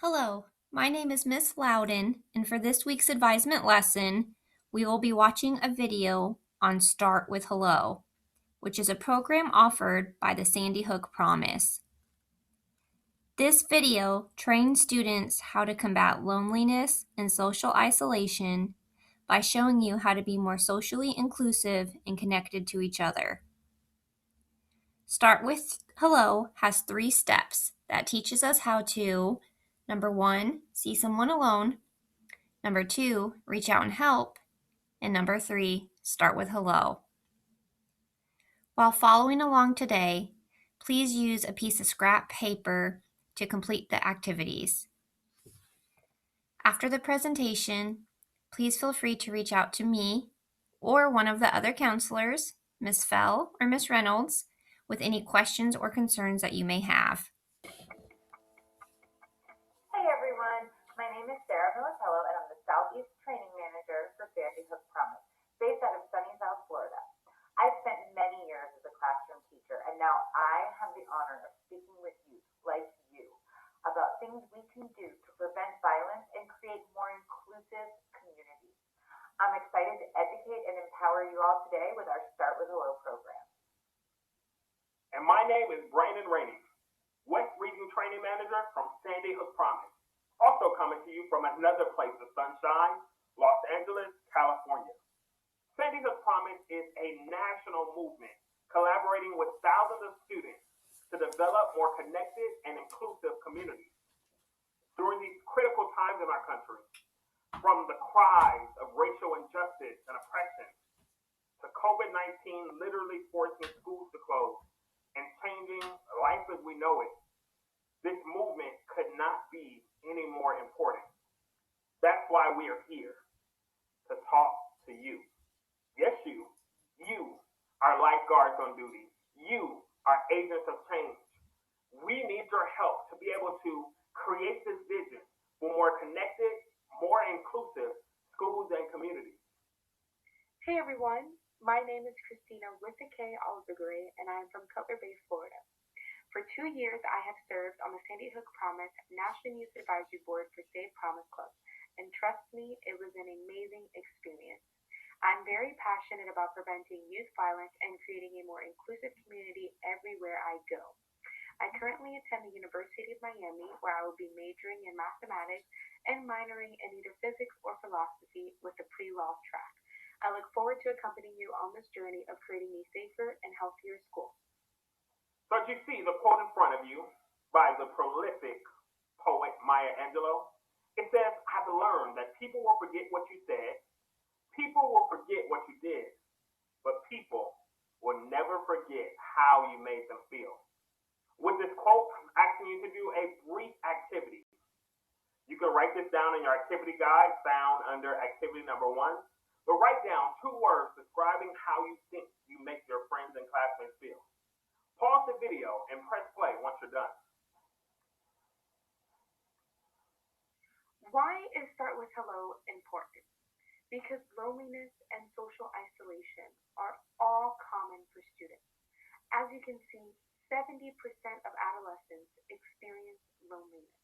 Hello, my name is Miss Loudon, and for this week's advisement lesson, we will be watching a video on Start with Hello, which is a program offered by the Sandy Hook Promise. This video trains students how to combat loneliness and social isolation by showing you how to be more socially inclusive and connected to each other. Start with Hello has 3 steps that teaches us how to number 1, see someone alone. Number 2, reach out and help. And number 3, start with hello. While following along today, please use a piece of scrap paper to complete the activities. After the presentation, please feel free to reach out to me or one of the other counselors, Ms. Fell or Ms. Reynolds, with any questions or concerns that you may have. Hey everyone, my name is Sarah Militello and I'm the Southeast Training Manager for Sandy Hook Promise, based out of sunny South Florida. I've spent many years as a classroom teacher and now I have the honor of speaking with youth like you about things we can do to prevent violence and create more inclusive communities. I'm excited to educate and empower you all today with our Start with Hello program. And my name is Brandon Rainey, West Region Training Manager from Sandy Hook Promise. Also coming to you from another place of sunshine, Los Angeles, California. Sandy Hook Promise is a national movement collaborating with thousands of students to develop more connected and inclusive communities. During these critical times in our country, from the cries of racial injustice and oppression to COVID-19 literally forcing schools to close and changing life as we know it, this movement could not be any more important. That's why we are here, to talk to you. Yes, you. You are lifeguards on duty. You are agents of change. We need your help to be able to create this vision for more connected, more inclusive schools and communities. Hey everyone, my name is Christina with a K Alzagray and I am from Cutler Bay, Florida. For 2 years, I have served on the Sandy Hook Promise National Youth Advisory Board for Save Promise Club, and trust me, it was an amazing experience. I'm very passionate about preventing youth violence and creating a more inclusive community everywhere I go. I currently attend the University of Miami, where I will be majoring in mathematics and minoring in either physics or philosophy with a pre-law track. I look forward to accompanying you on this journey of creating a safer and healthier school. So as you see the quote in front of you by the prolific poet Maya Angelou, it says, I've learned that people will forget what you said, people will forget what you did, but people will never forget how you made them feel. With this quote, I'm asking you to do a brief activity. You can write this down in your activity guide found under activity number 1, but write down 2 words describing how you think you make your friends and classmates feel. Pause the video and press play once you're done. Why is Start with Hello important? Because loneliness and social isolation are all common for students. As you can see, 70% of adolescents experience loneliness.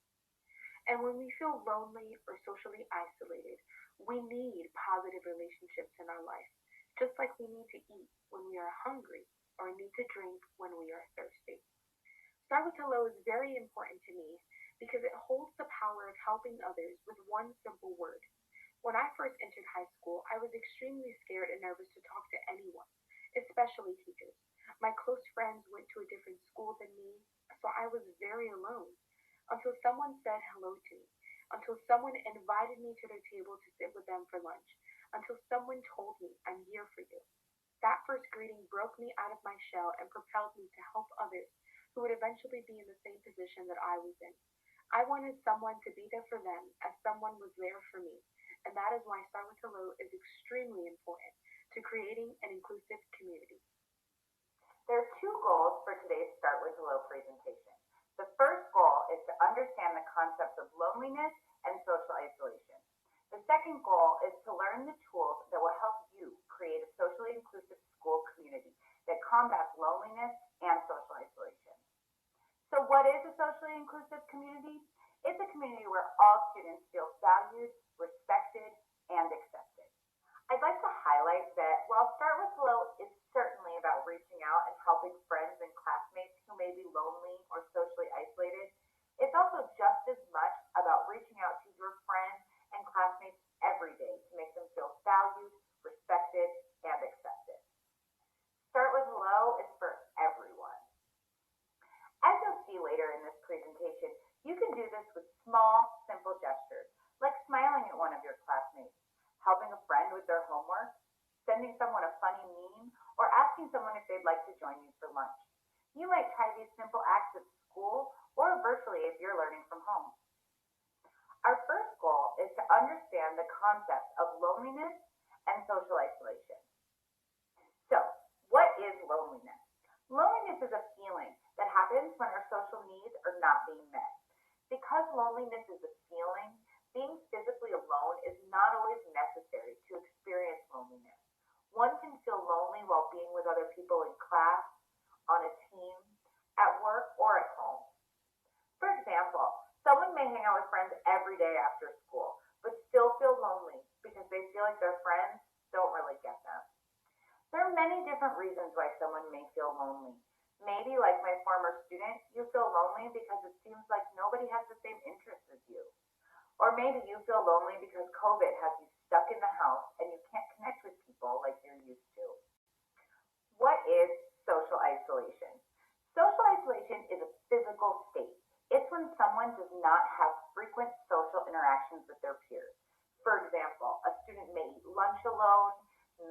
And when we feel lonely or socially isolated, we need positive relationships in our life, just like we need to eat when we are hungry or need to drink when we are thirsty. Start with Hello is very important to me because it holds the power of helping others with one simple word. When I first entered high school, I was extremely scared and nervous to talk to anyone, especially teachers. My close friends went to a different school than me, so I was very alone until someone said hello to me, until someone invited me to their table to sit with them for lunch, until someone told me, I'm here for you. That first greeting broke me out of my shell and propelled me to help others who would eventually be in the same position that I was in. I wanted someone to be there for them as someone was there for me, and that is why Start with Hello is extremely important to creating an inclusive community. There are 2 goals for today's Start with Hello presentation. The first goal is to understand the concepts of loneliness and social isolation. The second goal is to learn the tools that will help you create a socially inclusive school community that combats loneliness and social isolation. So what is a socially inclusive community? It's a community where all students feel valued, respected, and accepted. I'd like to highlight that while Start With Hello is certainly about reaching out and helping friends and classmates who may be lonely or socially isolated, it's also just as much about reaching out to your friends and classmates every day to make them feel valued, respected, and accepted. Start With Hello is for everyone. As you'll see later in this presentation, you can do this with small, simple gestures, like smiling at one of your classmates, helping a friend with their homework, sending someone a funny meme, or asking someone if they'd like to join you for lunch. You might try these simple acts at school or virtually if you're learning from home. Our first goal is to understand the concept of loneliness and social isolation. So, what is loneliness? Loneliness is a feeling that happens when our social needs are not being met. Because loneliness is a feeling, being physically alone is not always necessary to experience loneliness. One can feel lonely while being with other people in class, on a team, at work, or at home. For example, someone may hang out with friends every day after school, but still feel lonely because they feel like their friends don't really get them. There are many different reasons why someone may feel lonely. Maybe, like my former student, you feel lonely because it seems like nobody has the same interests as you. Or maybe you feel lonely because COVID has you stuck in the house and you can't connect with people like you're used to. What is social isolation? Social isolation is a physical state. It's when someone does not have frequent social interactions with their peers. For example, a student may eat lunch alone,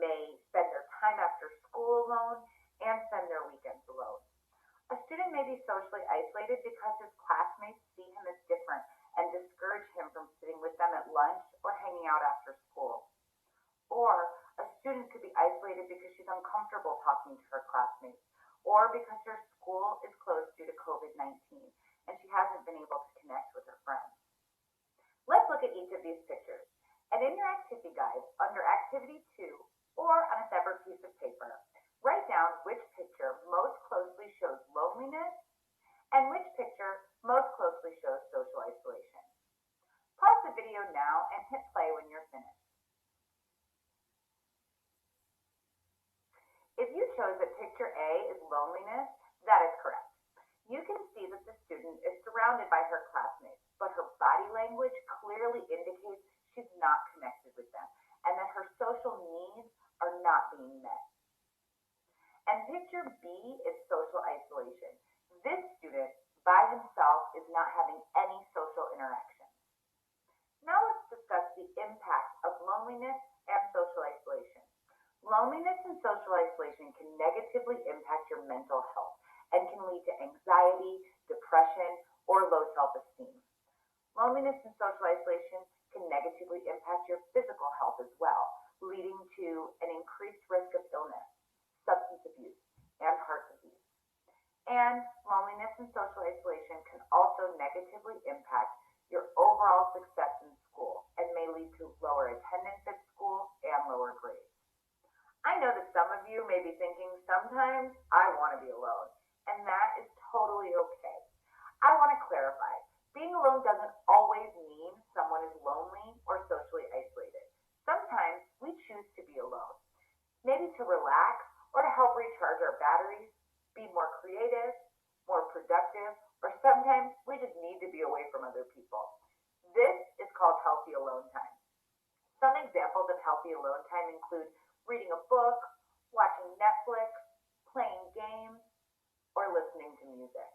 may spend their time after school alone, and spend their weekends alone. A student may be socially isolated because his classmates see him as different and discourage him from sitting with them at lunch or hanging out after school. Or a student could be isolated because she's uncomfortable talking to her classmates, or because her school is closed due to COVID-19 and she hasn't been able to connect with her friends. Let's look at each of these pictures. And in your activity guide, under Activity 2, or on a separate piece of paper, write down which picture most closely shows loneliness and which picture most closely shows social isolation. Pause the video now and hit play when you're finished. If you chose that picture A is loneliness, that is correct. You can see that the student is surrounded by her classmates, but her body language clearly indicates she's not connected with them and that her social needs are not being met. And picture B is social isolation. This student, by himself, is not having any social interactions. Now let's discuss the impact of loneliness and social isolation. Loneliness and social isolation can negatively impact your mental health and can lead to anxiety, depression, or low self-esteem. Loneliness and social isolation can negatively impact your physical health as well, leading to an increased risk of illness, substance abuse, and heart disease. And loneliness and social isolation can also negatively impact your overall success in school and may lead to lower attendance at school and lower grades. I know that some of you may be thinking, sometimes I want to be alone, and that is totally okay. I want to clarify, being alone doesn't always mean someone is lonely or socially isolated. Sometimes we choose to be alone, maybe to relax or to help recharge our batteries, be more creative, more productive, or sometimes we just need to be away from other people. This is called healthy alone time. Some examples of healthy alone time include reading a book, watching Netflix, playing games, or listening to music.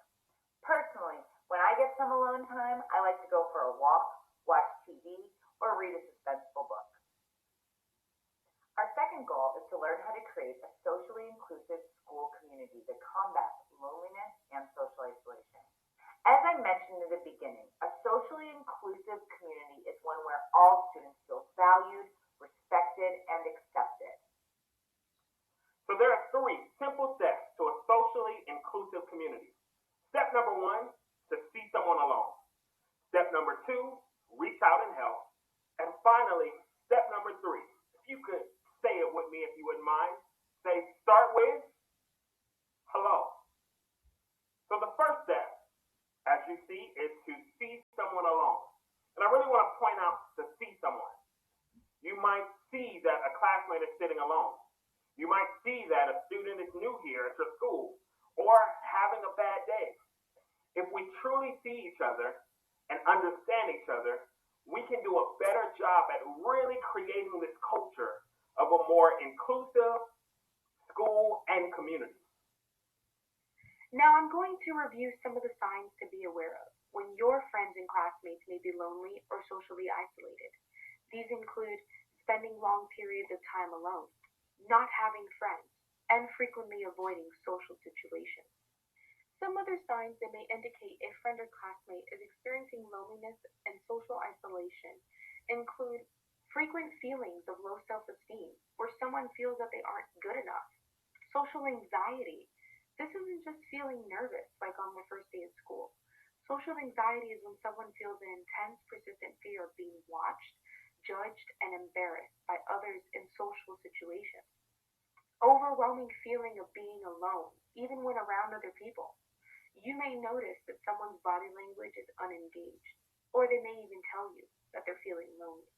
Personally, when I get some alone time, I like to go for a walk, watch TV, or read a suspenseful book. Our second goal is to learn how to create a socially inclusive school community that combats loneliness and social isolation. As I mentioned in the beginning, a socially inclusive community is one where all students feel valued, respected, and accepted. So there are 3 simple steps to a socially inclusive community. Step number 1, to see someone alone. Step number 2, reach out and help. And finally, step number 3, if you could say it with me if you wouldn't mind, say start with hello. So the first step, as you see, is to see someone someone alone. And I really want to point out to see someone. You might see that a classmate is sitting alone. You might see that a student is new here at your school or having a bad day. If we truly see each other and understand each other, we can do a better job at really creating this culture of a more inclusive school and community. Now I'm going to review some of the signs to be aware of when your friends and classmates may be lonely or socially isolated. These include spending long periods of time alone, not having friends, and frequently avoiding social situations. Some other signs that may indicate a friend or classmate is experiencing loneliness and social isolation include frequent feelings of low self-esteem, where someone feels that they aren't good enough, social anxiety. This isn't just feeling nervous like on the first day of school. Social anxiety is when someone feels an intense, persistent fear of being watched, judged, and embarrassed by others in social situations. Overwhelming feeling of being alone, even when around other people. You may notice that someone's body language is unengaged, or they may even tell you that they're feeling lonely.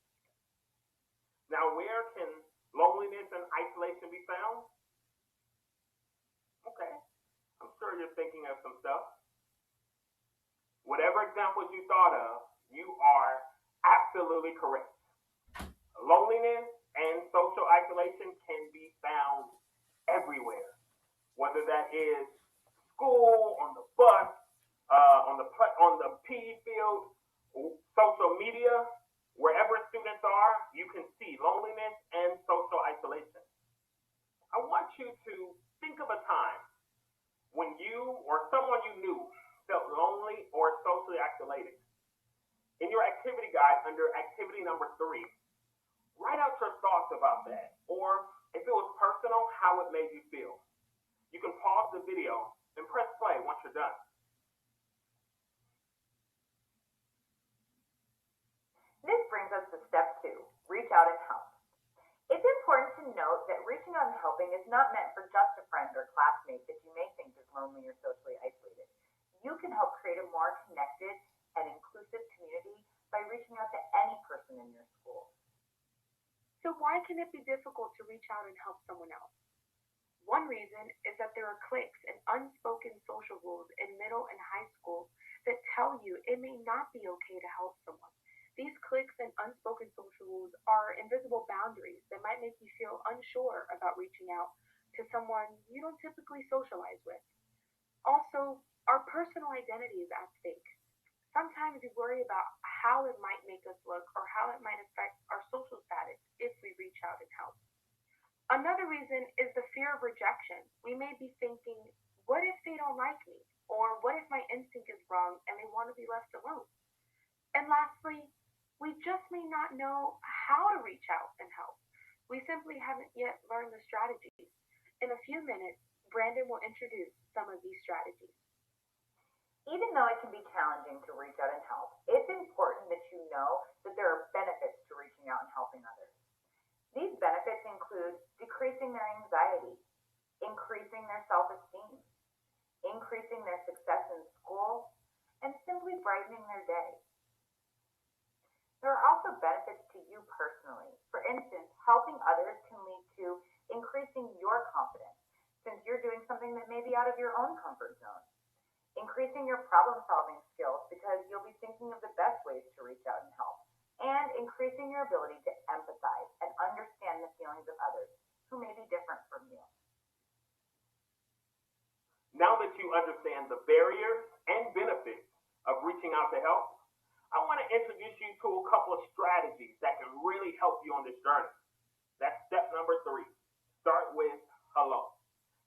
Now, where can loneliness and isolation be found? Okay, I'm sure you're thinking of some stuff. Whatever examples you thought of, you are absolutely correct. Loneliness and social isolation can be found everywhere, whether that is school, on the bus, on the PE field, social media, wherever students are, you can see loneliness and social isolation. I want you to think of a time when you or someone you knew felt lonely or socially isolated. In your activity guide under activity number 3, write out your thoughts about that, or if it was personal, how it made you feel. You can pause the video and press play once you're done. This brings us to step 2, reach out and help. It's important to note that reaching out and helping is not meant for just a friend or classmate that you may think is lonely or socially isolated. You can help create a more connected and inclusive community by reaching out to any person in your school. So why can it be difficult to reach out and help someone else? One reason is that there are cliques and unspoken social rules in middle and high school that tell you it may not be okay to help someone. These cliques and unspoken social rules are invisible boundaries that might make you feel unsure about reaching out to someone you don't typically socialize with. Also, our personal identity is at stake. Sometimes we worry about how it might make us look or how it might affect our social status if we reach out and help. Another reason is the fear of rejection. We may be thinking, what if they don't like me? Or what if my instinct is wrong and they want to be left alone? And lastly, we just may not know how to reach out and help. We simply haven't yet learned the strategies. In a few minutes, Brandon will introduce some of these strategies. Even though it can be challenging to reach out and help, it's important that you know that there are benefits to reaching out and helping others. These benefits include decreasing their anxiety, increasing their self-esteem, increasing their success in school, and simply brightening their day. There are also benefits to you personally. For instance, helping others can lead to increasing your confidence, since you're doing something that may be out of your own comfort zone. Increasing your problem-solving skills because you'll be thinking of the best ways to reach out and help. And increasing your ability to empathize and understand the feelings of others who may be different from you. Now that you understand the barriers and benefits of reaching out to help, I want to introduce you to a couple of strategies that can really help you on this journey. That's step number 3. Start with hello.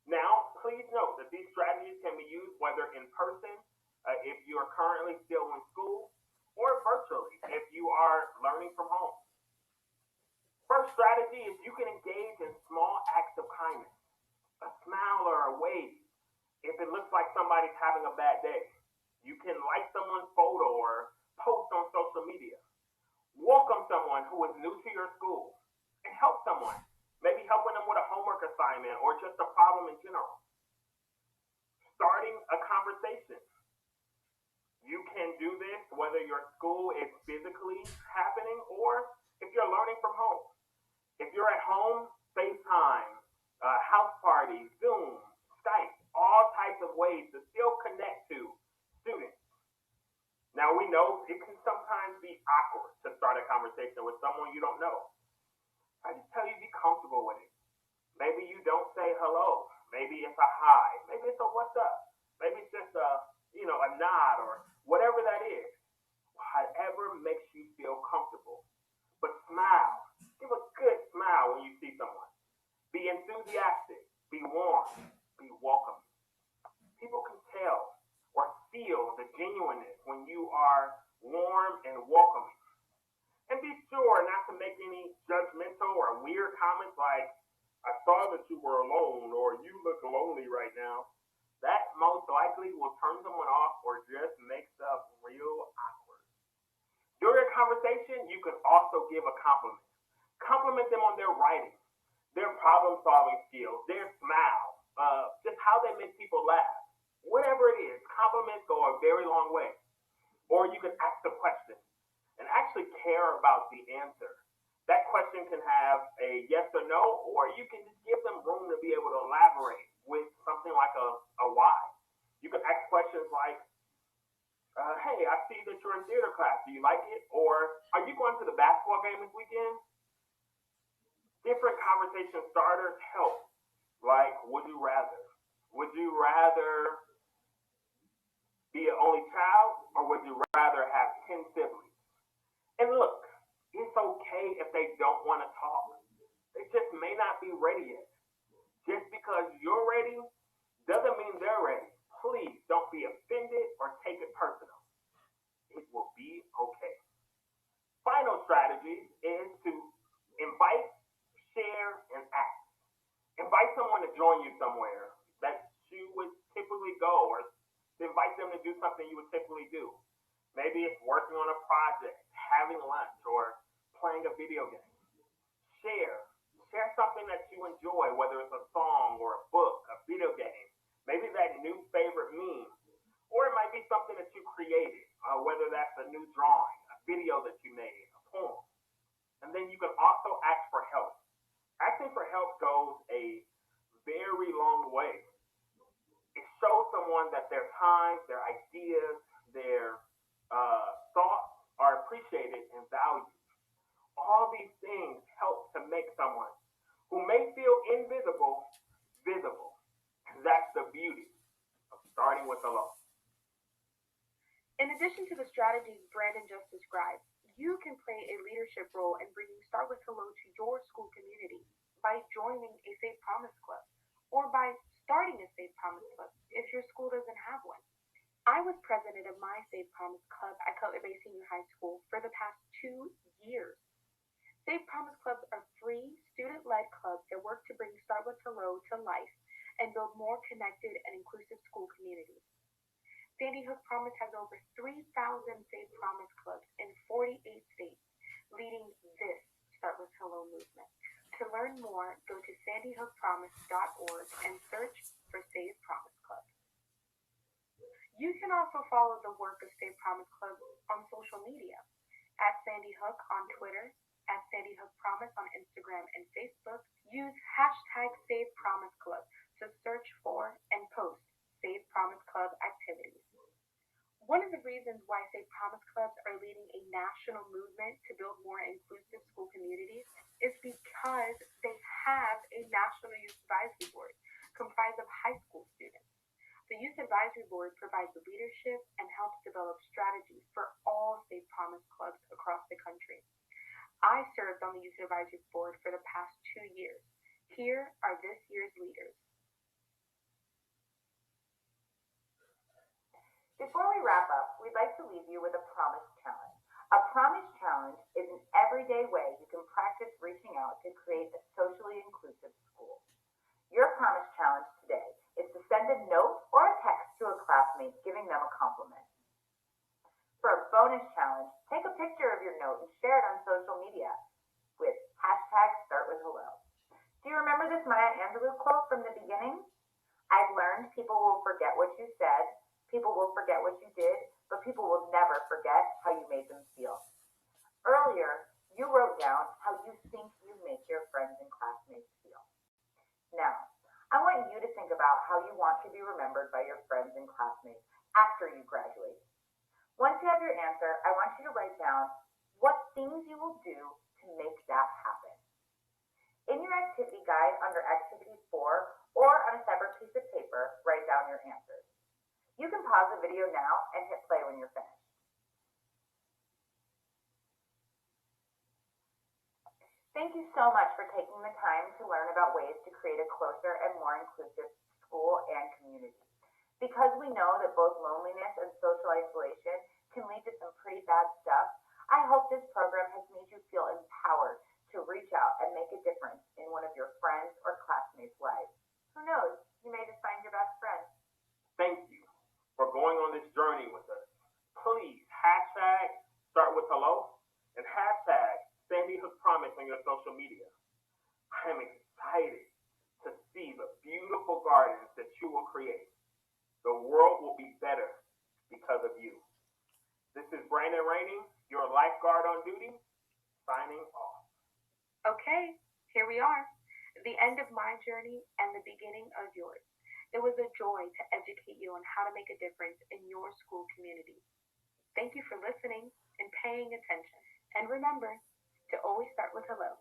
Now, please note that these strategies can be used whether in person, if you are currently still in school, or virtually, if you are learning from home. First strategy is you can engage in small acts of kindness, a smile or a wave. If it looks like somebody's having a bad day, you can like someone's photo or post on social media. Welcome someone who is new to your school and help someone, maybe helping them with a homework assignment or just a problem in general. Starting a conversation. You can do this whether your school is physically happening or if you're learning from home. If you're at home, FaceTime, house parties, Zoom, Skype, all types of ways to still connect to students. Now we know it can sometimes be awkward to start a conversation with someone you don't know. I just tell you be comfortable with it. Maybe you don't say hello. Maybe it's a hi. Maybe it's a what's up. Maybe it's just a nod or whatever that is. Whatever makes you feel comfortable. But smile. Give a good smile when you see someone. Be enthusiastic. Be warm. Be welcoming. People can tell or feel the genuineness when you are warm and welcoming. And be sure not to make any judgmental or weird comments like, I saw that you were alone or you look lonely right now. That most likely will turn someone off or just make stuff real awkward. During a conversation, you can also give a compliment. Compliment them on their writing, their problem solving skills, their smile, just how they make people laugh. Whatever it is, compliments go a very long way. Or you can ask a question and actually care about the answer. That question can have a yes or no, or you can just give them room to be able to elaborate with something like a why. You can ask questions like, hey, I see that you're in theater class. Do you like it? Or are you going to the basketball game this weekend? Different conversation starters help. Like, would you rather? Would you rather be an only child or would you rather have 10 siblings? And look, it's okay if they don't want to talk. They just may not be ready yet. Just because you're ready doesn't mean they're ready. Please don't be offended or take it personal. It will be okay. Final strategy is to invite, share, and act. Invite someone to join you somewhere that you would typically go, or invite them to do something you would typically do. Maybe it's working on a project, having lunch, or playing a video game. Share. Share something that you enjoy, whether it's a song or a book, a video game, maybe that new favorite meme, or it might be something that you created, whether that's a new drawing, a video that you made, a poem. And then you can also ask for help. Asking for help goes a very long way. It shows someone that their time, their ideas, their thoughts are appreciated and valued. All these things help to make someone who may feel invisible visible. And that's the beauty of starting with the law. In addition to the strategies Brandon just described, you can play a leadership role in bringing Start with Hello to your school community by joining a Safe Promise Club or by starting a Safe Promise Club if your school doesn't have one. I was president of my Safe Promise Club at Cutler Bay Senior High School for the past 2 years. Safe Promise Clubs are free, student-led clubs that work to bring Start with Hello to life and build more connected and inclusive school communities. Sandy Hook Promise has over 3,000 Safe Promise Clubs in 48 states, leading this Start with Hello movement. To learn more, go to sandyhookpromise.org and search for Safe Promise Club. You can also follow the work of Safe Promise Club on social media, at Sandy Hook on Twitter, at Sandy Hook Promise on Instagram and Facebook. Use hashtag Safe Promise Club to search for and post Safe Promise Club activities. One of the reasons why Safe Promise Clubs are leading a national movement to build more inclusive school communities is because they have a National Youth Advisory Board comprised of high school students. The Youth Advisory Board provides leadership and helps develop strategies for all Safe Promise Clubs across the country. I served on the Youth Advisory Board for the past 2 years. Here are this year's leaders. Before we wrap up, we'd like to leave you with a promise challenge. A promise challenge is an everyday way you can practice reaching out to create a socially inclusive school. Your promise challenge today is to send a note or a text to a classmate giving them a compliment. For a bonus challenge, take a picture of your note and share it on social media with hashtag #StartWithHello. Do you remember this Maya Angelou quote from the beginning? I've learned people will forget what you said, people will forget what you did, but people will never forget how you made them feel. Earlier, you wrote down how you think you make your friends and classmates feel. Now, I want you to think about how you want to be remembered by your friends and classmates after you graduate. Once you have your answer, I want you to write down what things you will do to make that happen. In your activity guide under Activity 4 or on a separate piece of paper, write down your answers. You can pause the video now and hit play when you're finished. Thank you so much for taking the time to learn about ways to create a closer and more inclusive school and community. Because we know that both loneliness and social isolation can lead to some pretty bad stuff, I hope this program has made you feel empowered to reach out and make a difference in one of your friends or classmates' lives. Who knows, you may just find your best friend. Thank you for going on this journey with us. Please hashtag start with hello and hashtag Sandy Hook Promise on your social media. I am excited to see the beautiful gardens that you will create. The world will be better because of you. This is Brandon Rainey, your lifeguard on duty, signing off. Okay, here we are, the end of my journey and the beginning of yours. It was a joy to educate you on how to make a difference in your school community. Thank you for listening and paying attention. And remember to always start with hello.